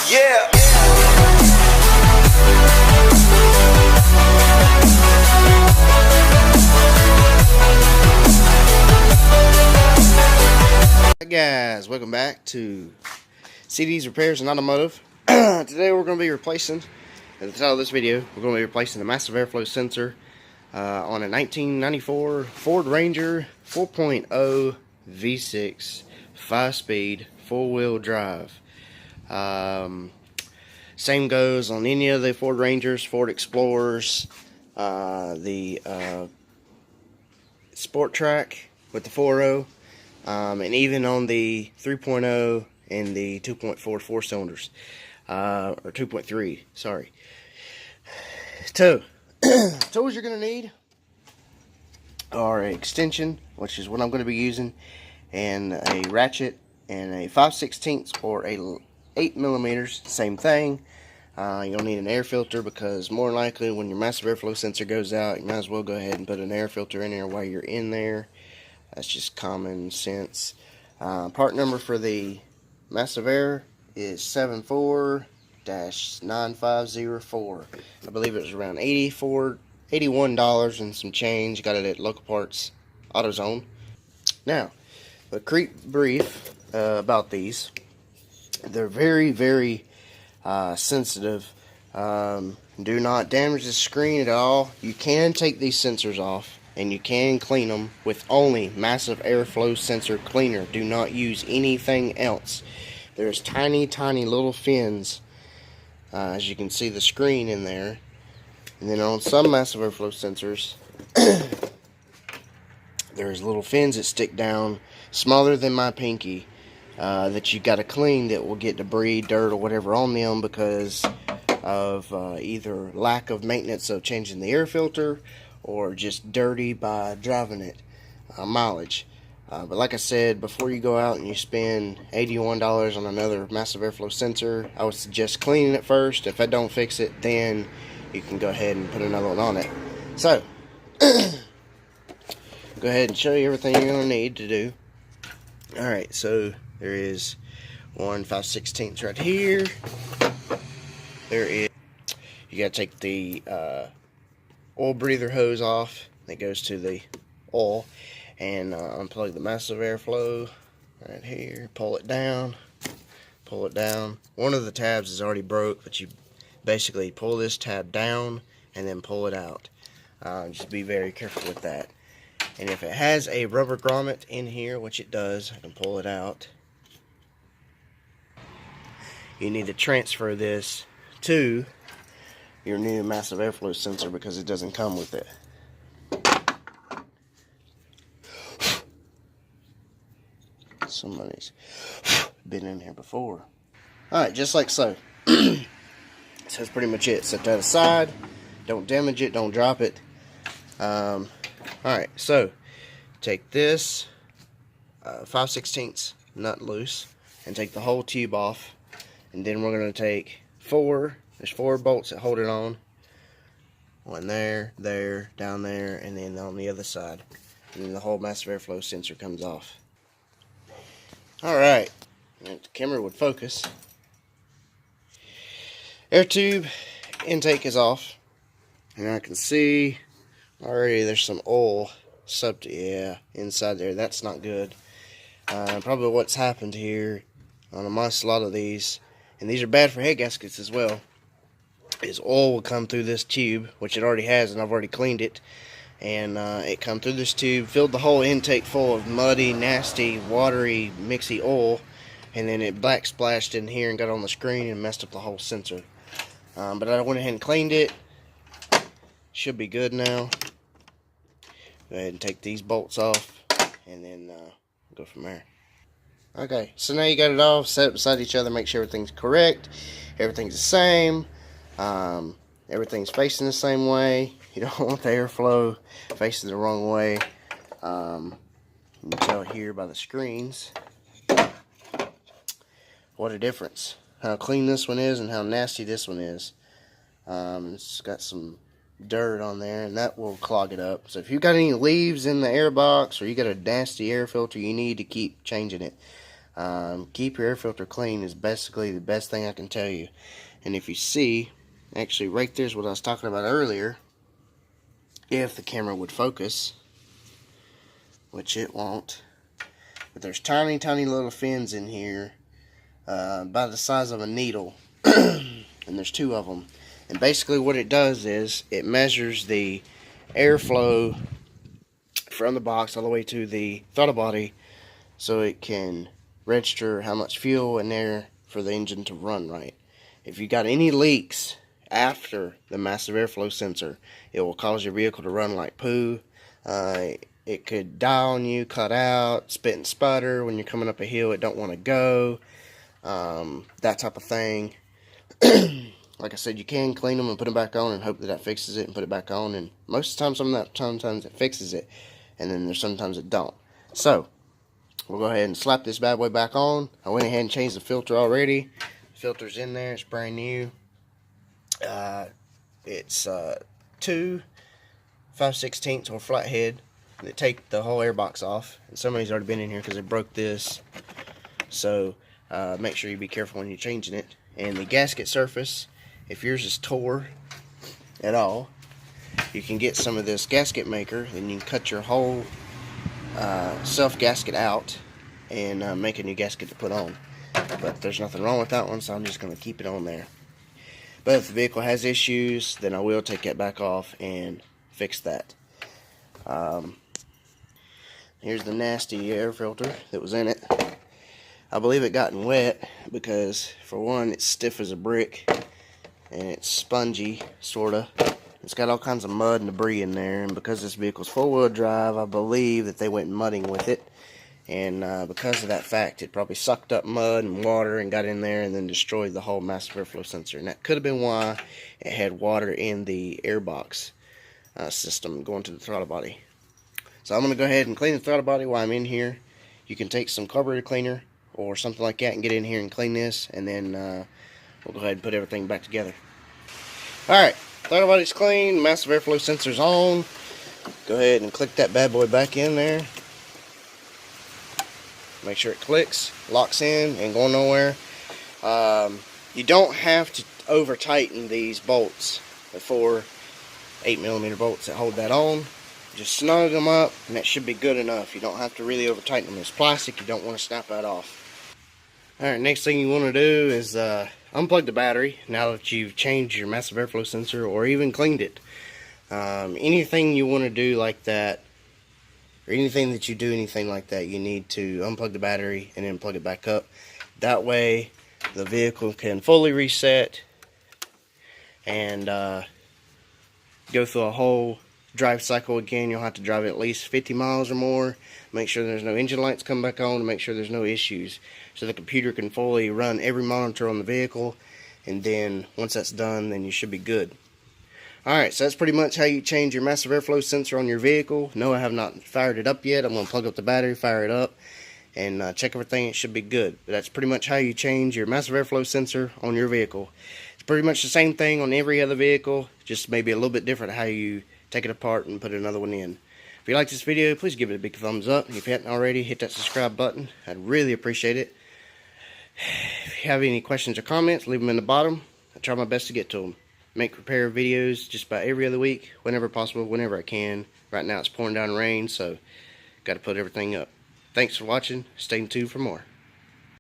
Yeah. Hey guys, welcome back to CD's Repairs and Automotive. Today we're going to be replacing, at the title of this video, we're going to be replacing the massive airflow sensor on a 1994 Ford Ranger 4.0 V6 5-speed 4-wheel drive. Same goes on any of the Ford Rangers, Ford Explorers, the Sport Track with the 4.0, and even on the 3.0 and the 2.4 4-cylinders, or 2.3, sorry. So, tools you're going to need are an extension, which is what I'm going to be using, and a ratchet, and a 5/16 or a 8 millimeters, same thing. You'll need an air filter because more than likely when your massive airflow sensor goes out, you might as well go ahead and put an air filter in there while you're in there. That's just common sense. Part number for the massive air is 74-9504. I believe it was around $81 and some change. Got it at Local Parts AutoZone. Now, a quick brief about these. They're very, very sensitive. Do not damage the screen at all. You can take these sensors off and you can clean them with only massive airflow sensor cleaner. Do not use anything else. There's tiny, tiny little fins, as you can see the screen in there. And then on some massive airflow sensors, there's little fins that stick down smaller than my pinky, that you got to clean, that will get debris, dirt, or whatever on them because of either lack of maintenance of changing the air filter or just dirty by driving it, mileage. But like I said, before you go out and you spend $81 on another massive airflow sensor, I would suggest cleaning it first. If that don't fix it, then you can go ahead and put another one on it. So, go ahead and show you everything you're going to need to do. Alright, so there is one 5/16 right here. There is, you got to take the oil breather hose off that goes to the oil, and unplug the massive airflow right here. Pull it down. Pull it down. One of the tabs is already broke, but you basically pull this tab down and then pull it out. Just be very careful with that. And if it has a rubber grommet in here, which it does, I can pull it out. You need to transfer this to your new massive airflow sensor because it doesn't come with it. Somebody's been in here before. Alright, just like so. So that's pretty much it. Set that aside. Don't damage it. Don't drop it. Alright, so take this 5/16 nut loose and take the whole tube off. And then we're going to take there's 4 bolts that hold it on. One there, there, down there, and then on the other side. And then the whole massive airflow sensor comes off. Alright, if the camera would focus. Air tube intake is off. And I can see already there's some oil inside there. That's not good. Probably what's happened here on a lot of these, and these are bad for head gaskets as well, is oil will come through this tube, which it already has, and I've already cleaned it. And it come through this tube, filled the whole intake full of muddy, nasty, watery, mixy oil, and then it black splashed in here and got on the screen and messed up the whole sensor. But I went ahead and cleaned it. Should be good now. Go ahead and take these bolts off, and then go from there. Okay, so now you got it all set beside each other. Make sure everything's correct. Everything's the same. Everything's facing the same way. You don't want the airflow facing the wrong way. You can tell here by the screens what a difference. How clean this one is and how nasty this one is. It's got some dirt on there, and that will clog it up. So if you've got any leaves in the air box, or you got a nasty air filter, you need to keep changing it. Keep your air filter clean is basically the best thing I can tell you. And if you see, actually right there's what I was talking about earlier. If the camera would focus, which it won't, but there's tiny little fins in here, about the size of a needle, and there's 2 of them. And basically what it does is it measures the airflow from the box all the way to the throttle body, so it can register how much fuel and air for the engine to run right. If you got any leaks after the massive airflow sensor, it will cause your vehicle to run like poo. It could die on you, cut out, spit and sputter when you're coming up a hill it don't want to go, that type of thing. Like I said, you can clean them and put them back on and hope that fixes it and put it back on, and most of the time sometimes it fixes it, and then there's sometimes it don't. So we'll go ahead and slap this bad boy back on. I went ahead and changed the filter already. The filter's in there, it's brand new. It's 2 5/16 or flathead that take the whole air box off, and somebody's already been in here because they broke this, so make sure you be careful when you're changing it. And the gasket surface, if yours is tore at all, you can get some of this gasket maker and you can cut your whole self gasket out and make a new gasket to put on. But there's nothing wrong with that one, so I'm just going to keep it on there. But if the vehicle has issues, then I will take that back off and fix that. Here's the nasty air filter that was in it. I believe it gotten wet because, for one, it's stiff as a brick and it's spongy, sorta. It's got all kinds of mud and debris in there, and because this vehicle's 4-wheel drive, I believe that they went mudding with it, and because of that fact, it probably sucked up mud and water and got in there and then destroyed the whole massive airflow sensor. And that could have been why it had water in the airbox system going to the throttle body. So I'm going to go ahead and clean the throttle body while I'm in here. You can take some carburetor cleaner or something like that and get in here and clean this, and then we'll go ahead and put everything back together. Alright, throttle body's clean, massive airflow sensor's on. Go ahead and click that bad boy back in there. Make sure it clicks, locks in, ain't going nowhere. You don't have to over tighten these bolts, the 4 8mm bolts that hold that on. Just snug them up and that should be good enough. You don't have to really over tighten them. It's plastic, you don't want to snap that off. Alright, next thing you want to do is unplug the battery now that you've changed your massive airflow sensor or even cleaned it. Anything you want to do like that, or anything that you do anything like that, you need to unplug the battery and then plug it back up. That way the vehicle can fully reset and go through a whole drive cycle again. You'll have to drive it at least 50 miles or more. Make sure there's no engine lights come back on, to make sure there's no issues, so the computer can fully run every monitor on the vehicle, and then once that's done, then you should be good. Alright, so that's pretty much how you change your massive airflow sensor on your vehicle. No, I have not fired it up yet. I'm going to plug up the battery, fire it up, and check everything. It should be good. But that's pretty much how you change your massive airflow sensor on your vehicle. It's pretty much the same thing on every other vehicle, just maybe a little bit different how you take it apart and put another one in. If you like this video, please give it a big thumbs up. And if you haven't already, hit that subscribe button. I'd really appreciate it. If you have any questions or comments, leave them in the bottom. I try my best to get to them. Make repair videos just about every other week, whenever possible, whenever I can. Right now it's pouring down rain, so got to put everything up. Thanks for watching. Stay tuned for more.